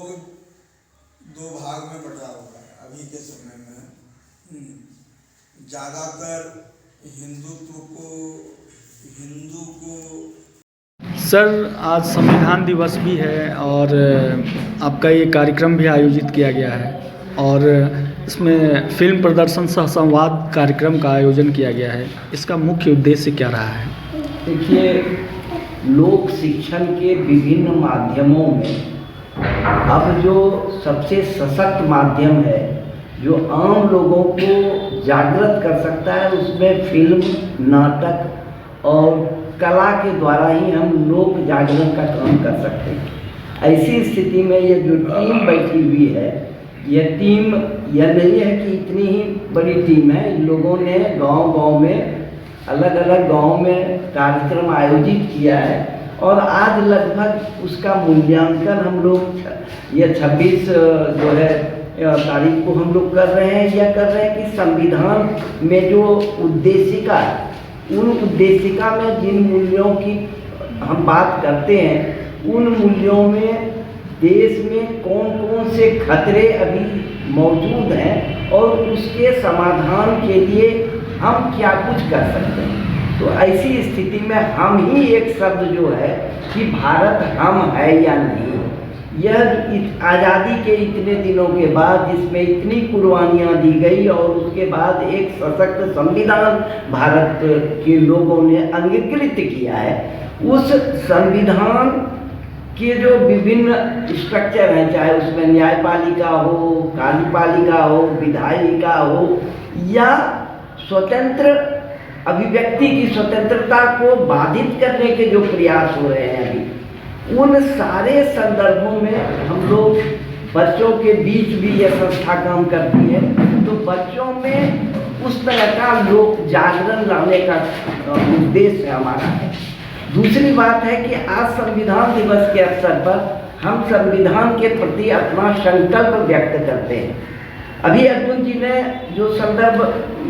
दो भाग में बटा हुआ है अभी के समय में। ज़्यादातर हिंदू को सर आज संविधान दिवस भी है और आपका ये कार्यक्रम भी आयोजित किया गया है और इसमें फिल्म प्रदर्शन सह संवाद कार्यक्रम का आयोजन किया गया है। इसका मुख्य उद्देश्य क्या रहा है? देखिए, लोक शिक्षण के विभिन्न माध्यमों में अब जो सबसे सशक्त माध्यम है जो आम लोगों को जागृत कर सकता है, उसमें फिल्म, नाटक और कला के द्वारा ही हम लोक जागरण का काम कर सकते हैं। ऐसी स्थिति में ये जो टीम बैठी हुई है, यह टीम यह नहीं है कि इतनी ही बड़ी टीम है। इन लोगों ने गांव-गांव में, अलग अलग गांव में कार्यक्रम आयोजित किया है और आज लगभग उसका मूल्यांकन हम लोग ये 26 जो है तारीख को हम लोग कर रहे हैं। यह कर रहे हैं कि संविधान में जो उद्देशिका, उन उद्देशिका में जिन मूल्यों की हम बात करते हैं, उन मूल्यों में देश में कौन कौन से खतरे अभी मौजूद हैं और उसके समाधान के लिए हम क्या कुछ कर सकते हैं। तो ऐसी स्थिति में हम ही एक शब्द जो है कि भारत हम है या नहीं, यह आज़ादी के इतने दिनों के बाद जिसमें इतनी कुर्बानियाँ दी गई और उसके बाद एक सशक्त संविधान भारत के लोगों ने अंगीकृत किया है, उस संविधान के जो विभिन्न स्ट्रक्चर हैं, चाहे उसमें न्यायपालिका हो, कार्यपालिका हो, विधायिका हो या स्वतंत्र अभिव्यक्ति की स्वतंत्रता को बाधित करने के जो प्रयास हो रहे हैं अभी, उन सारे संदर्भों में हम लोग बच्चों के बीच भी यह संस्था काम करती है। तो बच्चों में उस तरह का लोक जागरण लाने का उद्देश्य हमारा है। दूसरी बात है कि आज संविधान दिवस के अवसर पर हम संविधान के प्रति अपना संकल्प व्यक्त करते हैं। अभी अर्जुन जी ने जो संदर्भ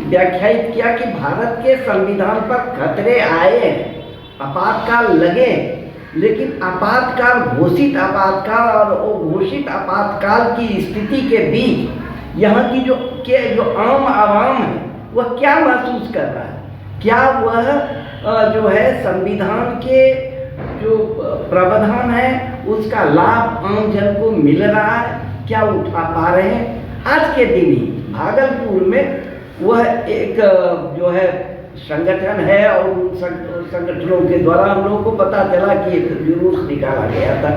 व्याख्यायित किया कि भारत के संविधान पर खतरे आए हैं, आपातकाल लगे, लेकिन आपातकाल, घोषित आपातकाल और घोषित आपातकाल की स्थिति के बीच यहाँ की जो आम आवाम है वह क्या महसूस कर रहा है? क्या वह जो है संविधान के जो प्रावधान है उसका लाभ आम जन को मिल रहा है, क्या उठा पा रहे हैं? आज के दिन ही भागलपुर में वह एक जो है संगठन है और उन संगठनों के द्वारा हम लोगों को पता चला कि एक जुलूस निकाला गया था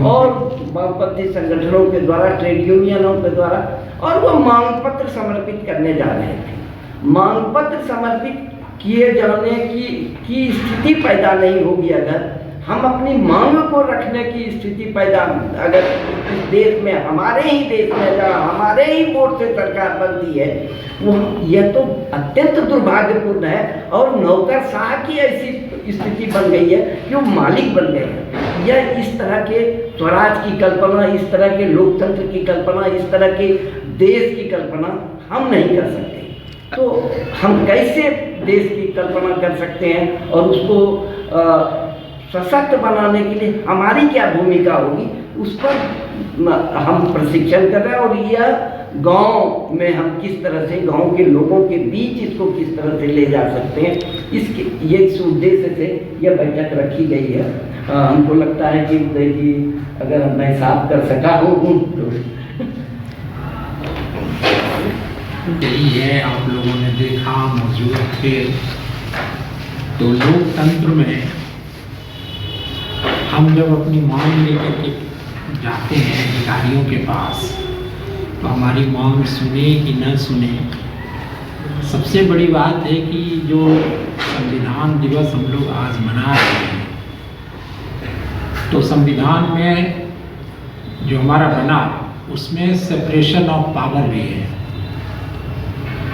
और वामपंथी संगठनों के द्वारा, ट्रेड यूनियनों के द्वारा, और वो मांग पत्र समर्पित करने जा रहे थे। मांग पत्र समर्पित किए जाने की स्थिति पैदा नहीं होगी अगर हम अपनी मांग को रखने की स्थिति पैदा, अगर इस देश में, हमारे ही देश में जहाँ हमारे ही वोट से सरकार बनती है, वो यह तो अत्यंत दुर्भाग्यपूर्ण है। और नौकरशाह की ऐसी स्थिति बन गई है कि वो मालिक बन गए हैं। यह इस तरह के स्वराज की कल्पना, इस तरह के लोकतंत्र की कल्पना, इस तरह के देश की कल्पना हम नहीं कर सकते। तो हम कैसे देश की कल्पना कर सकते हैं और उसको सशक्त बनाने के लिए हमारी क्या भूमिका होगी, उस पर हम प्रशिक्षण कर रहे हैं। और यह गांव में हम किस तरह से गांव के लोगों के बीच इसको किस तरह से ले जा सकते हैं, इसके ये इस उद्देश्य से यह बैठक रखी गई है। हमको लगता है कि उदय जी अगर मैं साफ कर सका हूँ तो यही है। आप लोगों ने देखा, मौजूद थे, तो लोकतंत्र में हम जब अपनी मांग लेकर के जाते हैं अधिकारियों के पास, तो हमारी मांग सुने कि न सुने, सबसे बड़ी बात है कि जो संविधान दिवस हम लोग आज मना रहे हैं, तो संविधान में जो हमारा बना उसमें सेपरेशन ऑफ पावर भी है,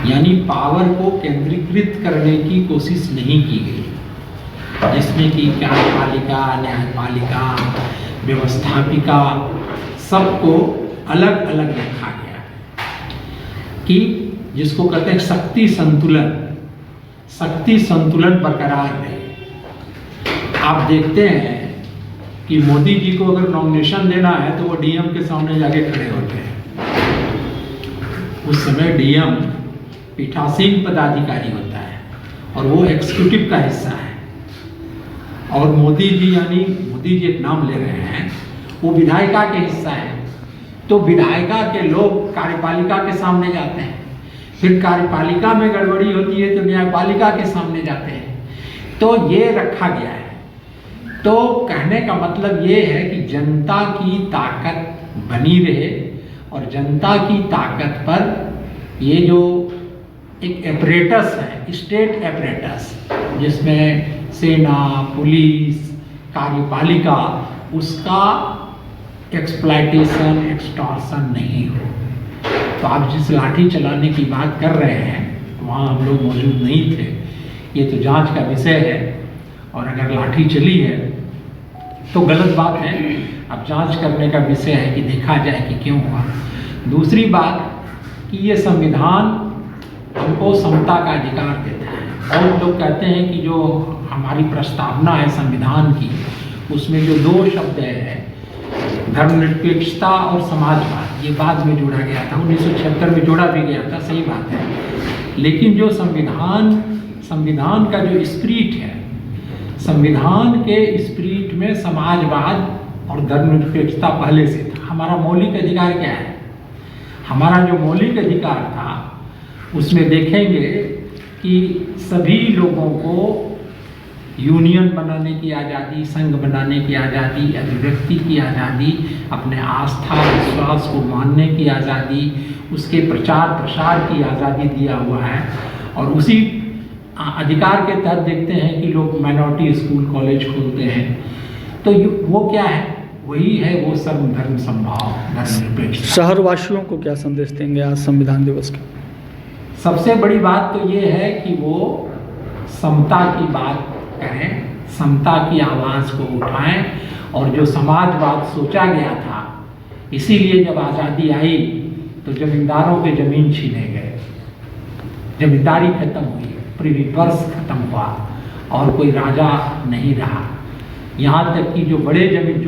यानी पावर को केंद्रीकृत करने की कोशिश नहीं की गई, जिसमें कि कार्यपालिका, न्यायपालिका, व्यवस्थापिका सबको अलग अलग रखा गया कि जिसको कहते हैं शक्ति संतुलन बरकरार रहे। आप देखते हैं कि मोदी जी को अगर नॉमिनेशन देना है तो वो डीएम के सामने जाके खड़े होते हैं। उस समय डीएम पीठासीन पदाधिकारी होता है और वो एग्जीक्यूटिव का हिस्सा है, और मोदी जी यानी मोदी जी एक नाम ले रहे हैं, वो विधायिका के हिस्सा है। तो विधायिका के लोग कार्यपालिका के सामने जाते हैं, फिर कार्यपालिका में गड़बड़ी होती है तो न्यायपालिका के सामने जाते हैं। तो ये रखा गया है। तो कहने का मतलब ये है कि जनता की ताकत बनी रहे, और जनता की ताकत पर ये जो एक एपरेटस है, स्टेट एपरेटस, जिसमें सेना, पुलिस, कार्यपालिका, उसका एक्सप्लॉयटेशन, एक्सटॉर्शन नहीं हो। तो आप जिस लाठी चलाने की बात कर रहे हैं, वहाँ हम लोग मौजूद नहीं थे, ये तो जांच का विषय है, और अगर लाठी चली है तो गलत बात है। अब जांच करने का विषय है कि देखा जाए कि क्यों हुआ। दूसरी बात कि ये संविधान हमको समता का अधिकार देता है। बहुत लोग कहते हैं कि जो हमारी प्रस्तावना है संविधान की, उसमें जो दो शब्द है, धर्मनिरपेक्षता और समाजवाद, ये बाद में जोड़ा गया था, 1976 में जोड़ा भी गया था, सही बात है। लेकिन जो संविधान का जो स्पिरिट है, संविधान के स्पिरिट में समाजवाद और धर्मनिरपेक्षता पहले से था। हमारा मौलिक अधिकार क्या है? हमारा जो मौलिक अधिकार था उसमें देखेंगे कि सभी लोगों को यूनियन बनाने की आज़ादी, संघ बनाने की आज़ादी, अभिव्यक्ति की आज़ादी, अपने आस्था विश्वास को मानने की आज़ादी, उसके प्रचार प्रसार की आज़ादी दिया हुआ है। और उसी अधिकार के तहत देखते हैं कि लोग माइनॉरिटी स्कूल कॉलेज खोलते हैं। तो वो क्या है? वही है वो सर्व धर्म समभाव, धर्मनिरपेक्ष। शहरवासियों को क्या संदेश देंगे आज संविधान दिवस के? सबसे बड़ी बात तो ये है कि वो समता की बात करें, समता की आवाज़ को उठाएं, और जो समाजवाद सोचा गया था, इसीलिए जब आज़ादी आई तो जमींदारों के ज़मीन छीने गए, जमींदारी खत्म हुई, प्रिवी पर्स खत्म हुआ, और कोई राजा नहीं रहा। यहाँ तक कि जो बड़े जमीन जो